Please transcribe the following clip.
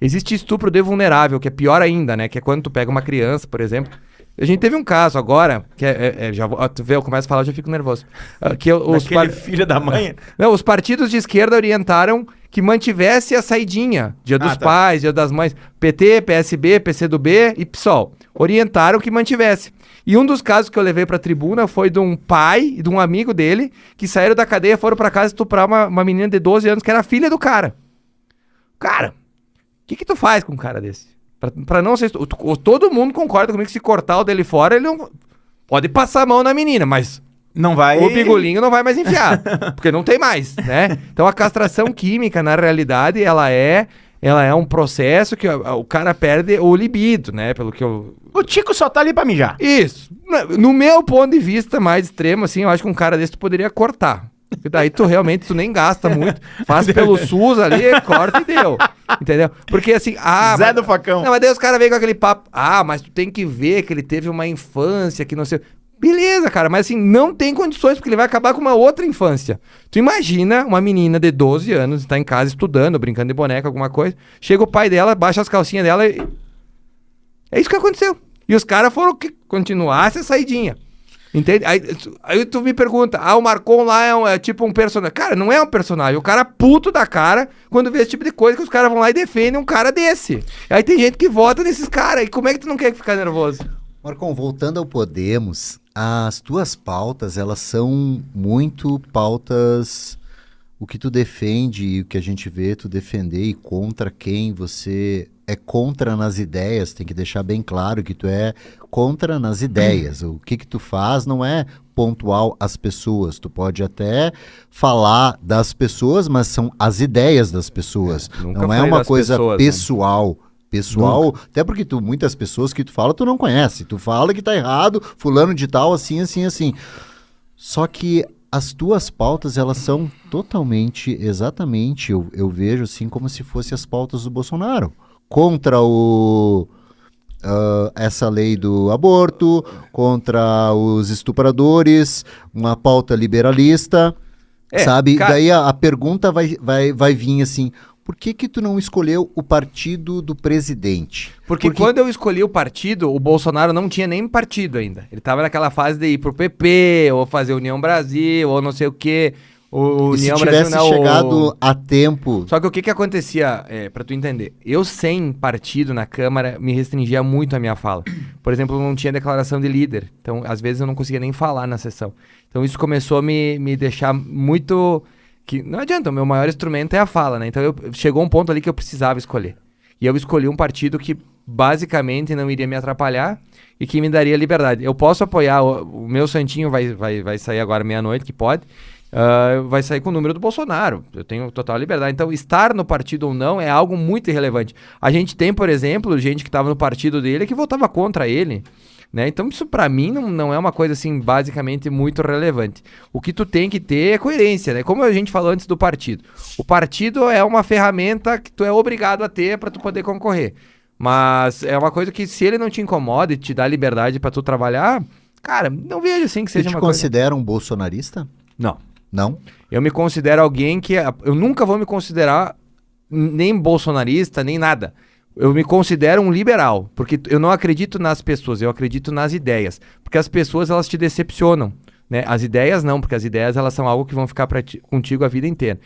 Existe estupro de vulnerável, que é pior ainda, né? Que é quando tu pega uma criança, por exemplo. A gente teve um caso agora, que tu vê, eu começo a falar, eu já fico nervoso. Filho da mãe? Não, os partidos de esquerda orientaram que mantivesse a saidinha. Dia dos Pais, Dia das Mães. PT, PSB, PCdoB e PSOL. Orientaram que mantivesse. E um dos casos que eu levei pra tribuna foi de um pai e de um amigo dele que saíram da cadeia e foram pra casa estuprar uma menina de 12 anos que era filha do cara. Cara, o que tu faz com um cara desse? Pra não ser... Todo mundo concorda comigo que se cortar o dele fora, ele não... Pode passar a mão na menina, mas... Não vai... O bigolinho não vai mais enfiar, porque não tem mais, né? Então a castração química, na realidade, ela é um processo que o cara perde o libido, né? Pelo que eu... O Tico só tá ali pra mijar. Isso. No meu ponto de vista mais extremo, assim, eu acho que um cara desse tu poderia cortar. Porque daí tu realmente nem gasta muito. Faz pelo SUS ali, corta e deu. Entendeu? Porque assim... Zé do facão. Não, mas daí os caras vêm com aquele papo. Mas tu tem que ver que ele teve uma infância que não sei... Beleza, cara, mas assim, não tem condições, porque ele vai acabar com uma outra infância. Tu imagina uma menina de 12 anos, tá em casa estudando, brincando de boneca, alguma coisa. Chega o pai dela, baixa as calcinhas dela e... É isso que aconteceu. E os caras foram que continuasse a saidinha. Entende? Aí tu me pergunta, o Marcon lá é tipo um personagem. Cara, não é um personagem. O cara puto da cara quando vê esse tipo de coisa que os caras vão lá e defendem um cara desse. Aí tem gente que vota nesses caras. E como é que tu não quer ficar nervoso? Marcon, voltando ao Podemos, as tuas pautas, elas são muito pautas... O que tu defende e o que a gente vê tu defender e contra quem você é contra nas ideias, tem que deixar bem claro que tu é contra nas ideias. O que tu faz não é pontual às pessoas. Tu pode até falar das pessoas, mas são as ideias das pessoas. Não é uma coisa pessoas, pessoal. Né? Pessoal, até porque muitas pessoas que tu fala, tu não conhece. Tu fala que tá errado, fulano de tal, assim, assim, assim. Só que as tuas pautas, elas são totalmente, exatamente, eu vejo assim como se fossem as pautas do Bolsonaro. Contra essa lei do aborto, contra os estupradores, uma pauta liberalista, sabe? Cara... Daí a pergunta vai vir assim... Por que tu não escolheu o partido do presidente? Porque quando eu escolhi o partido, o Bolsonaro não tinha nem partido ainda. Ele tava naquela fase de ir pro PP, ou fazer União Brasil, ou não sei o quê. União se tivesse Brasil, chegado a tempo... Só que o que acontecia, pra tu entender, eu sem partido na Câmara me restringia muito a minha fala. Por exemplo, eu não tinha declaração de líder. Então, às vezes eu não conseguia nem falar na sessão. Então isso começou a me deixar muito... Que não adianta, o meu maior instrumento é a fala, né? Então chegou um ponto ali que eu precisava escolher. E eu escolhi um partido que basicamente não iria me atrapalhar e que me daria liberdade. Eu posso apoiar, o meu santinho vai sair agora meia-noite, que pode, vai sair com o número do Bolsonaro. Eu tenho total liberdade. Então estar no partido ou não é algo muito irrelevante. A gente tem, por exemplo, gente que estava no partido dele que votava contra ele. Né? Então isso pra mim não é uma coisa assim basicamente muito relevante. O que tu tem que ter é coerência, né? Como a gente falou antes do partido. O partido é uma ferramenta que tu é obrigado a ter pra tu poder concorrer. Mas é uma coisa que se ele não te incomoda e te dá liberdade pra tu trabalhar, cara, não vejo assim que seja uma coisa... Você te considera um bolsonarista? Não. Não? Eu me considero alguém que... Eu nunca vou me considerar nem bolsonarista, nem nada. Eu me considero um liberal, porque eu não acredito nas pessoas, eu acredito nas ideias. Porque as pessoas, elas te decepcionam, né? As ideias não, porque as ideias, elas são algo que vão ficar contigo a vida inteira.